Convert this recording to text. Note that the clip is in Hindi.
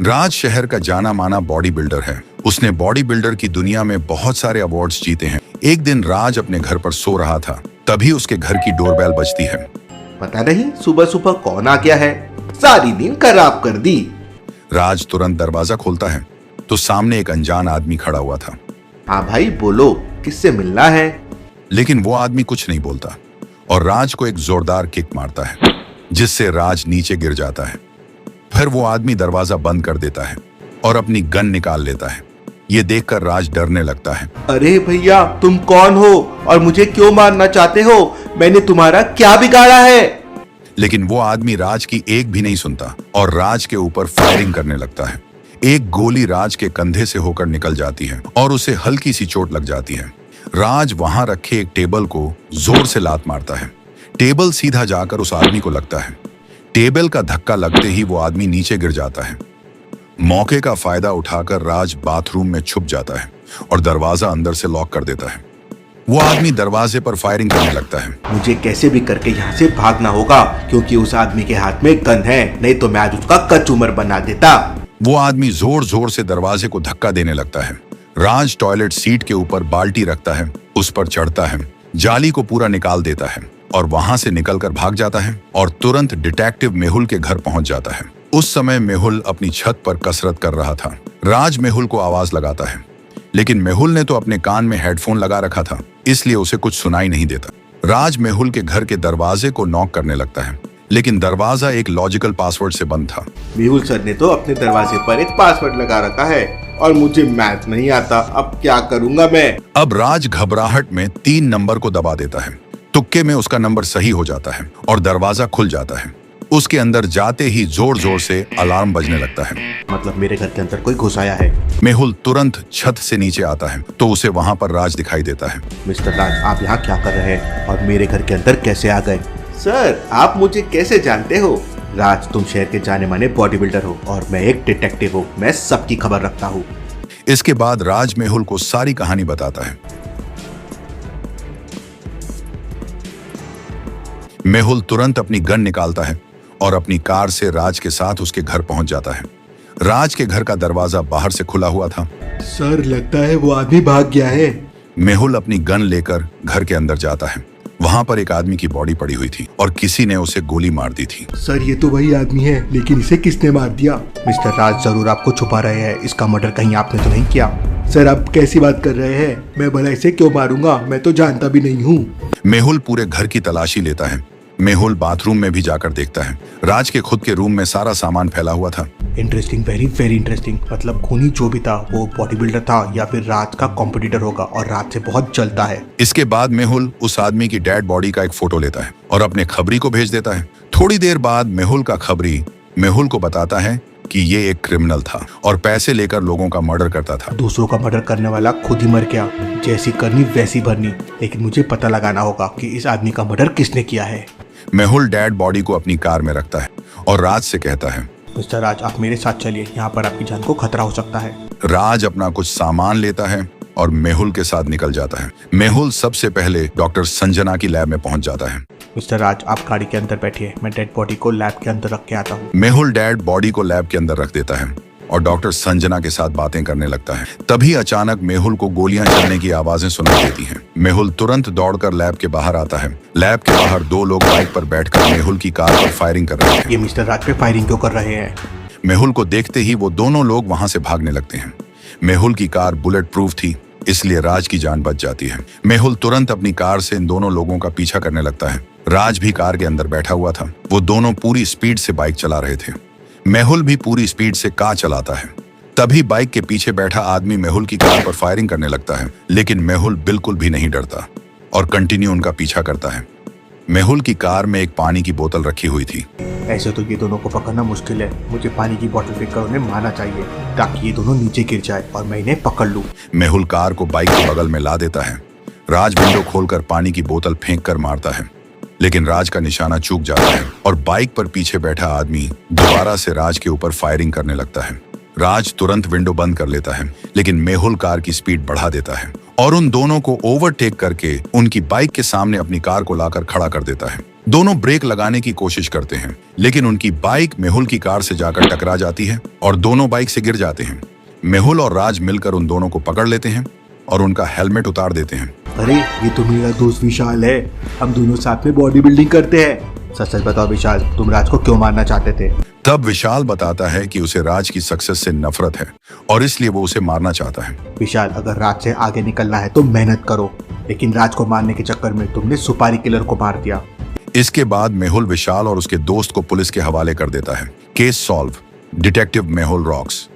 राज शहर का जाना माना बॉडी बिल्डर है। उसने बॉडी बिल्डर की दुनिया में बहुत सारे अवार्ड्स जीते हैं। एक दिन राज अपने घर पर सो रहा था, तभी उसके घर की डोरबेल बजती है। पता नहीं सुबह सुबह कौन आ गया है, सारी नींद खराब कर दी। राज तुरंत दरवाजा खोलता है तो सामने एक अनजान आदमी खड़ा हुआ था। हाँ भाई बोलो, किससे मिलना है? लेकिन वो आदमी कुछ नहीं बोलता और राज को एक जोरदार किक मारता है, जिससे राज नीचे गिर जाता है। फिर वो आदमी दरवाजा बंद कर देता है और अपनी गन निकाल लेता है। ये देखकर राज डरने लगता है। अरे भैया, तुम कौन हो और मुझे क्यों मारना चाहते हो? मैंने तुम्हारा क्या बिगाड़ा है? लेकिन वो आदमी राज की एक भी नहीं सुनता और राज के ऊपर फायरिंग करने लगता है। एक गोली राज के कंधे से होकर निकल जाती है और उसे हल्की सी चोट लग जाती है। राज वहां रखे एक टेबल को जोर से लात मारता है। टेबल सीधा जाकर उस आदमी को लगता है। टेबल का धक्का लगते ही वो आदमी नीचे गिर जाता है। मौके का फायदा उठाकर राज बाथरूम में छुप जाता है और दरवाजा अंदर से लॉक कर देता है। वो आदमी दरवाजे पर फायरिंग करने लगता है। मुझे कैसे भी करके यहाँ से भागना होगा, क्योंकि उस आदमी के हाथ में गन है, नहीं तो मैं आज उसका कचूमर बना देता। वो आदमी जोर जोर से दरवाजे को धक्का देने लगता है। राज टॉयलेट सीट के ऊपर बाल्टी रखता है, उस पर चढ़ता है, जाली को पूरा निकाल देता है और वहां से निकलकर भाग जाता है और तुरंत डिटेक्टिव मेहुल के घर पहुंच जाता है। उस समय मेहुल अपनी छत पर कसरत कर रहा था। राज मेहुल को आवाज लगाता है, लेकिन मेहुल ने तो अपने कान में हेडफोन लगा रखा था, इसलिए उसे कुछ सुनाई नहीं देता। राज मेहुल के घर के दरवाजे को नॉक करने लगता है, लेकिन दरवाजा एक लॉजिकल पासवर्ड से बंद था। मेहुल सर ने तो अपने दरवाजे पर एक पासवर्ड लगा रखा है और मुझे मैथ नहीं आता, अब क्या करूंगा मैं? अब राज घबराहट में 3 नंबर को दबा देता है। तुक्के में उसका नंबर सही हो जाता है और दरवाजा खुल जाता है। उसके अंदर जाते ही जोर जोर से अलार्म बजने लगता है। मतलब मेरे घर के अंदर कोई घुस आया है। मेहुल तुरंत छत से नीचे आता है तो उसे वहां पर राज दिखाई देता है। मिस्टर राज, आप यहाँ क्या कर रहे हैं और मेरे घर के अंदर कैसे आ गए? सर, आप मुझे कैसे जानते हो? राज, तुम शहर के जाने माने बॉडी बिल्डर हो और मैं एक डिटेक्टिव हूँ, मैं सबकी खबर रखता हूँ। इसके बाद राज मेहुल को सारी कहानी बताता है। मेहुल तुरंत अपनी गन निकालता है और अपनी कार से राज के साथ उसके घर पहुंच जाता है। राज के घर का दरवाजा बाहर से खुला हुआ था। सर, लगता है वो आदमी भाग गया है। मेहुल अपनी गन लेकर घर के अंदर जाता है। वहां पर एक आदमी की बॉडी पड़ी हुई थी और किसी ने उसे गोली मार दी थी। सर, ये तो वही आदमी है, लेकिन इसे किसने मार दिया? मिस्टर राज जरूर आपको छुपा रहे हैं। इसका मर्डर कहीं आपने तो नहीं किया? सर, आप कैसी बात कर रहे हैं? मैं भला इसे क्यों मारूंगा? मैं तो जानता भी नहीं हूँ। मेहुल पूरे घर की तलाशी लेता है। मेहुल बाथरूम में भी जाकर देखता है। राज के खुद के रूम में सारा सामान फैला हुआ था। Interesting, very very interesting. मतलब खूनी जो भी था वो बॉडी बिल्डर था या फिर राज का कॉम्पिटिटर होगा और राज से बहुत जलता है। इसके बाद मेहुल उस आदमी की डेड बॉडी का एक फोटो लेता है और अपने खबरी को भेज देता है। थोड़ी देर बाद मेहुल का खबरी मेहुल को बताता है कि ये एक क्रिमिनल था और पैसे लेकर लोगों का मर्डर करता था। दूसरों का मर्डर करने वाला खुद ही मर गया। जैसी करनी वैसी भरनी, लेकिन मुझे पता लगाना होगा कि इस आदमी का मर्डर किसने किया है। मेहुल डेड बॉडी को अपनी कार में रखता है और राज से कहता है, मिस्टर राज, आप मेरे साथ चलिए, यहाँ पर आपकी जान को खतरा हो सकता है। राज अपना कुछ सामान लेता है और मेहुल के साथ निकल जाता है। मेहुल सबसे पहले डॉक्टर संजना की लैब में पहुंच जाता है। मिस्टर राज, आप गाड़ी के अंदर बैठिए, मैं डेड बॉडी को लैब के अंदर रख के आता हूँ। मेहुल डेड बॉडी को लैब के अंदर रख देता है और डॉक्टर संजना के साथ बातें करने लगता है। तभी अचानक मेहुल को गोलियां चलने की आवाजें सुनाई देती हैं। मेहुल तुरंत दौड़कर लैब के बाहर आता है। लैब के बाहर 2 लोग बाइक पर बैठकर मेहुल की कार पर फायरिंग कर रहे हैं। ये मिस्टर राज पे फायरिंग क्यों कर रहे हैं? मेहुल को देखते ही वो दोनों लोग वहां से भागने लगते हैं। मेहुल की कार बुलेट प्रूफ थी, इसलिए राज की जान बच जाती है। मेहुल तुरंत अपनी कार से इन दोनों लोगों का पीछा करने लगता है। राज भी कार के अंदर बैठा हुआ था। वो दोनों पूरी स्पीड से बाइक चला रहे थे। मेहुल भी पूरी स्पीड से कार चलाता है। तभी बाइक के पीछे बैठा आदमी मेहुल की कार पर फायरिंग करने लगता है, लेकिन मेहुल बिल्कुल भी नहीं डरता और कंटिन्यू उनका पीछा करता है। मेहुल की कार में एक पानी की बोतल रखी हुई थी। ऐसे तो ये दोनों को पकड़ना मुश्किल है। मुझे पानी की बोतल फेंककर उन्हें मारना चाहिए ताकि ये दोनों नीचे गिर जाए और मैं इन्हें पकड़ लूं। मेहुल कार को बाइक के बगल में ला देता है। राज विंडो खोलकर पानी की बोतल फेंक कर मारता है, लेकिन राज का निशाना चूक जाता है और बाइक पर पीछे बैठा आदमी दोबारा से राज के ऊपर फायरिंग करने लगता है। राज तुरंत विंडो बंद कर लेता है, लेकिन मेहुल कार की स्पीड बढ़ा देता है और उन दोनों को ओवरटेक करके उनकी बाइक के सामने अपनी कार को लाकर खड़ा कर देता है। दोनों ब्रेक लगाने की कोशिश करते हैं, लेकिन उनकी बाइक मेहुल की कार से जाकर टकरा जाती है और दोनों बाइक से गिर जाते हैं। मेहुल और राज मिलकर उन दोनों को पकड़ लेते हैं और उनका हेलमेट उतार देते हैं। अरे ये तो मेरा दोस्त विशाल है, हम दोनों साथ में बॉडी बिल्डिंग करते हैं। सच सच बताओ विशाल, तुम राज को क्यों मारना चाहते थे? तब विशाल बताता है कि उसे राज की सक्सेस से नफरत है और इसलिए वो उसे मारना चाहता है। विशाल, अगर राज से आगे निकलना है तो मेहनत करो, लेकिन राज को मारने के चक्कर में तुमने सुपारी किलर को मार दिया। इसके बाद मेहुल विशाल और उसके दोस्त को पुलिस के हवाले कर देता है। Case solve. Detective Mehul rocks.